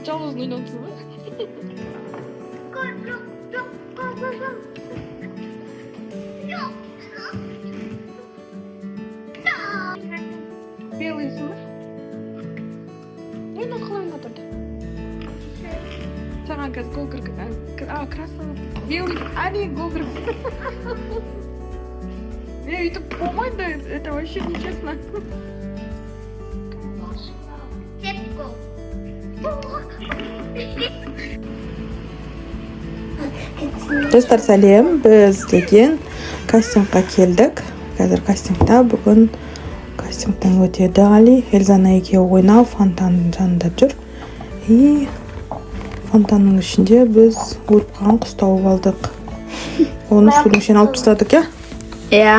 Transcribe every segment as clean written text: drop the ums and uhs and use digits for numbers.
жалғыз ойнаусы ма? Белыйсың ба? Ойна қалай ойнатады? Саған қазір гол кіргізді. Красный. Белый. Гол кіргізді. Өйтіп болмайды, это вообще нечестно. Достар, сәлем. Біз деген кастингқа келдік. Қазір кастингта бүгін кастингтен өтеді. Али, Эльзана екеуі ойнау фонтанның жанында жүр. И фонтанның ішінде біз өліп қалған құс тауып алдық. Оны судың ішінен алып тастадық, иә? Иә.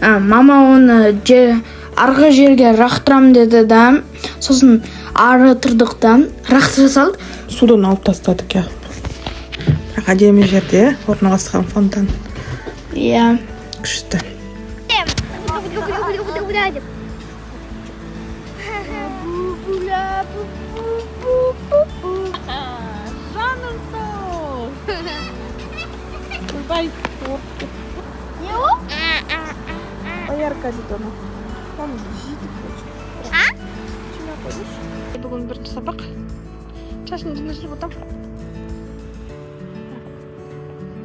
Мама оны арғы жерге рақтырам деді да, сосын ары тұрдық да, рақтыра салды. Судан алып тастадық, иә. Бірақ әдемі жерде орналасқан фонтан. Иә. Күшті. Жаным сол. Бай. Ярко зелёный. Он жидкий очень. Чем находишь? Бүгін бірінші сабақ. Шашымды өсіріп отам.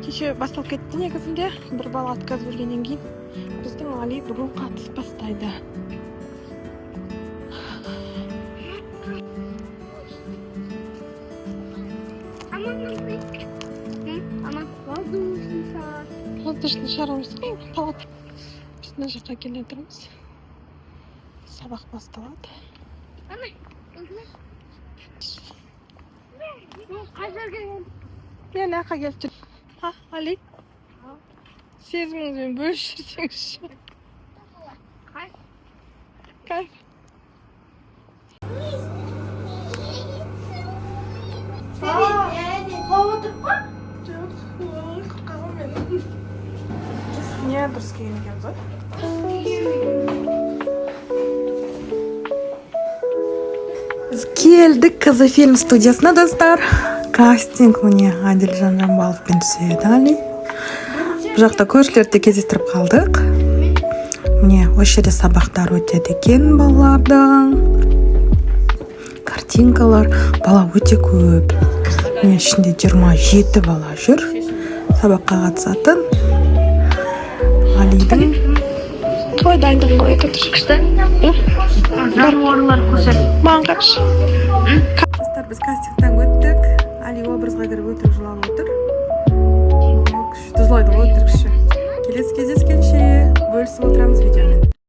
Кеше басталып кетті негізінде. Бір бала отказып жүргеннен кейін біздің Али бүгін қатысып бастайды. Воздушный шарымыз ғой, палат. Біз мына жаққа келе отырмыз. Сабақ басталады. Мен аққа келіп жүр. Али? Сезіміңізбен бөлісіп жүрсеңізші. Кайф. Не, дұрыс келген екен ғой. Біз келдік Казафильм студиясына, достар. Кастинг міне Адилжан Жамбаловпен түседі Али. Бұл жақта көршілерді кездестіріп қалдық. Міне осы жерде сабақтар өтеді екен балалардың. Картинкалар, бала өте көп. Міне ішінде 27 бала жүр. Сабаққа қатысатын. Алидің қалай дайындығын қалай тұрды? Күшті. Даруарлар қосады. Маған қаршы. Достар, біз кастингтан өттік. Али образға кіріп өтірік жылап отыр. Күшті жылайды ғой өтірікші. Келесі кездескенше бөлісіп отырамыз видеомен.